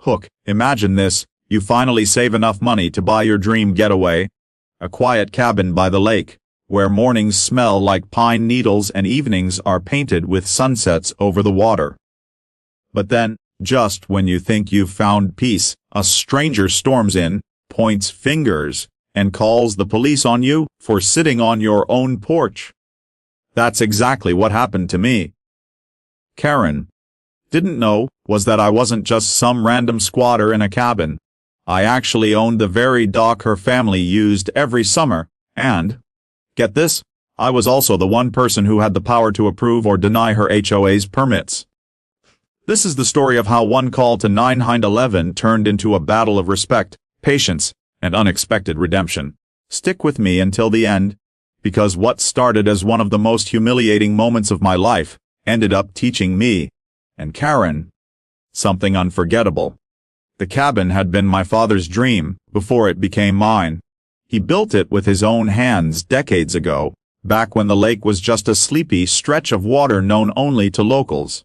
Hook, imagine this, you finally save enough money to buy your dream getaway. A quiet cabin by the lake, where mornings smell like pine needles and evenings are painted with sunsets over the water. But then, just when you think you've found peace, a stranger storms in, points fingers, and calls the police on you for sitting on your own porch. That's exactly what happened to me. Karen didn't know was that I wasn't just some random squatter in a cabin. I actually owned the very dock her family used every summer, and, get this, I was also the one person who had the power to approve or deny her HOA's permits. This is the story of how one call to 911 turned into a battle of respect, patience, and unexpected redemption. Stick with me until the end, because what started as one of the most humiliating moments of my life ended up teaching me, and Karen, something unforgettable. The cabin had been my father's dream before it became mine. He built it with his own hands decades ago, back when the lake was just a sleepy stretch of water known only to locals.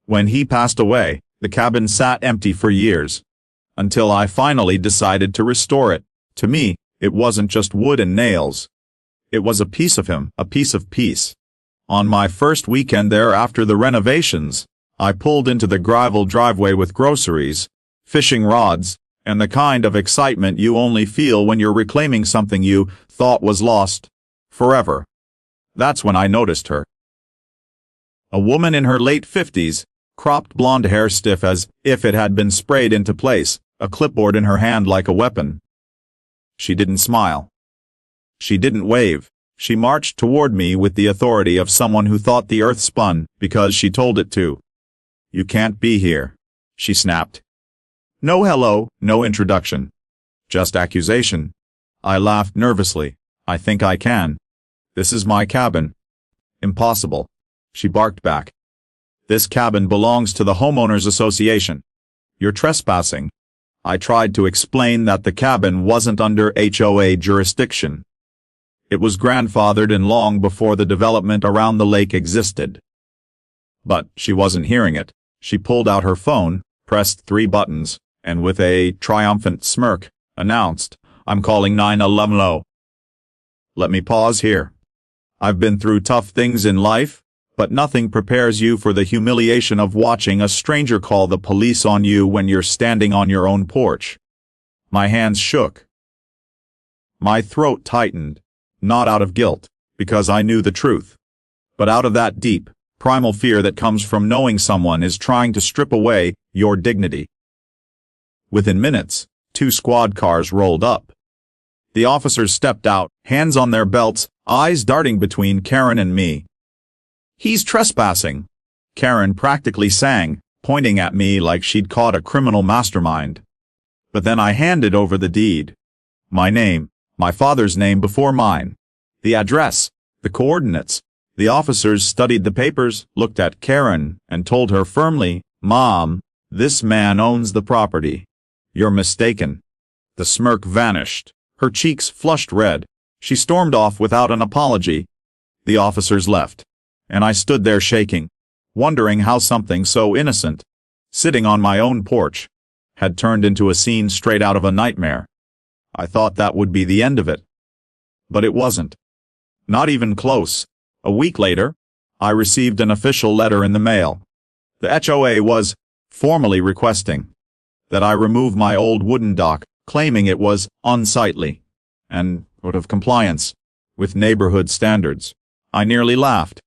When he passed away, the cabin sat empty for years, until I finally decided to restore it. To me, it wasn't just wood and nails. It was a piece of him, a piece of peace. On my first weekend there after the renovations, I pulled into the gravel driveway with groceries, fishing rods, and the kind of excitement you only feel when you're reclaiming something you thought was lost forever. That's when I noticed her. A woman in her late 50s, cropped blonde hair stiff as if it had been sprayed into place, a clipboard in her hand like a weapon. She didn't smile. She didn't wave. She marched toward me with the authority of someone who thought the earth spun because she told it to. "You can't be here," she snapped. No hello, no introduction. Just accusation. I laughed nervously. "I think I can. This is my cabin." "Impossible," she barked back. "This cabin belongs to the homeowners association. You're trespassing." I tried to explain that the cabin wasn't under HOA jurisdiction. It was grandfathered in long before the development around the lake existed. But she wasn't hearing it. She pulled out her phone, pressed 3 buttons, and with a triumphant smirk, announced, "I'm calling 911. Let me pause here. I've been through tough things in life, but nothing prepares you for the humiliation of watching a stranger call the police on you when you're standing on your own porch." My hands shook. My throat tightened, not out of guilt, because I knew the truth, but out of that deep, primal fear that comes from knowing someone is trying to strip away your dignity. Within minutes, 2 squad cars rolled up. The officers stepped out, hands on their belts, eyes darting between Karen and me. "He's trespassing," Karen practically sang, pointing at me like she'd caught a criminal mastermind. But then I handed over the deed. My name, my father's name before mine, the address, the coordinates. The officers studied the papers, looked at Karen, and told her firmly, "Mom, this man owns the property. You're mistaken." The smirk vanished. Her cheeks flushed red. She stormed off without an apology. The officers left, and I stood there shaking, wondering how something so innocent, sitting on my own porch, had turned into a scene straight out of a nightmare. I thought that would be the end of it. But it wasn't. Not even close. A week later, I received an official letter in the mail. The HOA was formally requesting that I remove my old wooden dock, claiming it was unsightly and out of compliance with neighborhood standards. I nearly laughed.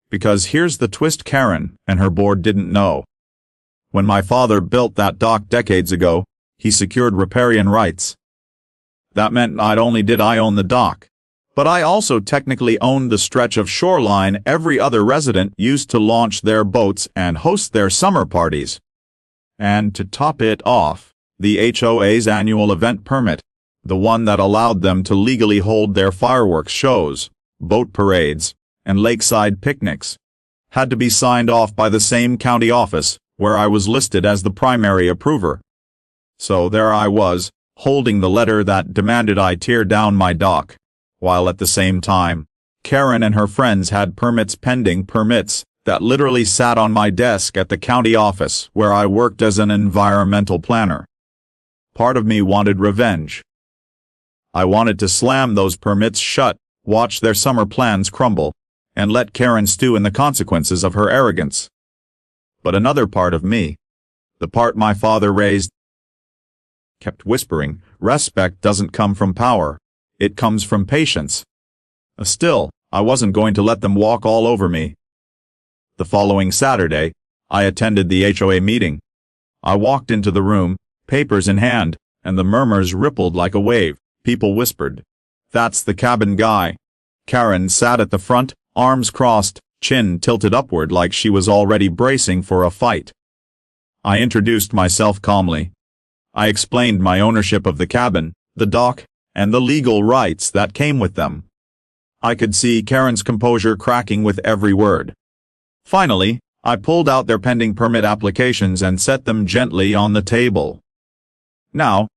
Because here's the twist Karen and her board didn't know. When my father built that dock decades ago, he secured riparian rights. That meant not only did I own the dock, but I also technically owned the stretch of shoreline every other resident used to launch their boats and host their summer parties. And to top it off, the HOA's annual event permit, the one that allowed them to legally hold their fireworks shows, boat parades, and lakeside picnics, had to be signed off by the same county office where I was listed as the primary approver. So there I was, holding the letter that demanded I tear down my dock, while at the same time, Karen and her friends had permits pending, permits that literally sat on my desk at the county office where I worked as an environmental planner. Part of me wanted revenge. I wanted to slam those permits shut, watch their summer plans crumble, and let Karen stew in the consequences of her arrogance. But another part of me, the part my father raised, kept whispering, respect doesn't come from power, it comes from patience. Still, I wasn't going to let them walk all over me. The following Saturday, I attended the HOA meeting. I walked into the room, papers in hand, and the murmurs rippled like a wave. People whispered, "That's the cabin guy." Karen sat at the front, arms crossed, chin tilted upward like she was already bracing for a fight. I introduced myself calmly. I explained my ownership of the cabin, the dock, and the legal rights that came with them. I could see Karen's composure cracking with every word. Finally, I pulled out their pending permit applications and set them gently on the table. "Now,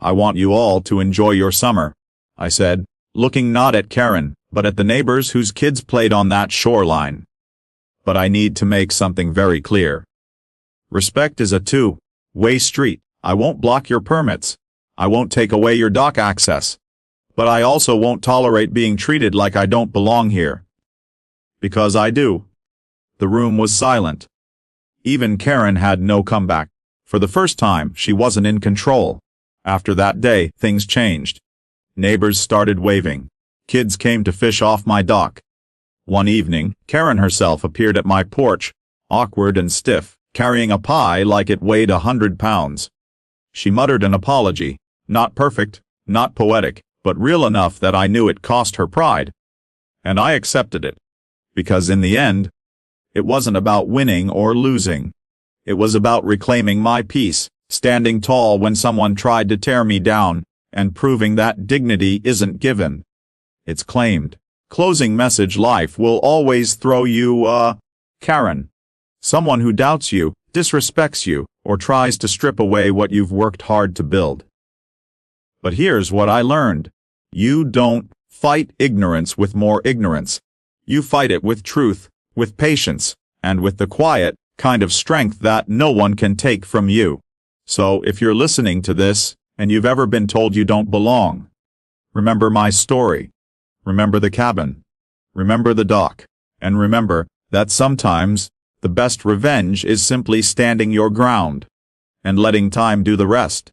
I want you all to enjoy your summer," I said, looking not at Karen, but at the neighbors whose kids played on that shoreline. "But I need to make something very clear. Respect is a two-way street. I won't block your permits. I won't take away your dock access. But I also won't tolerate being treated like I don't belong here. Because I do." The room was silent. Even Karen had no comeback. For the first time, she wasn't in control. After that day, things changed. Neighbors started waving. Kids came to fish off my dock. One evening, Karen herself appeared at my porch, awkward and stiff, carrying a pie like it weighed 100 pounds. She muttered an apology, not perfect, not poetic, but real enough that I knew it cost her pride. And I accepted it. Because in the end, it wasn't about winning or losing. It was about reclaiming my peace, standing tall when someone tried to tear me down, and proving that dignity isn't given. It's claimed. Closing message: life will always throw you, Karen. Someone who doubts you, disrespects you, or tries to strip away what you've worked hard to build. But here's what I learned. You don't fight ignorance with more ignorance. You fight it with truth, with patience, and with the quiet kind of strength that no one can take from you. So if you're listening to this, and you've ever been told you don't belong, remember my story. Remember the cabin. Remember the dock. And remember that sometimes the best revenge is simply standing your ground and letting time do the rest.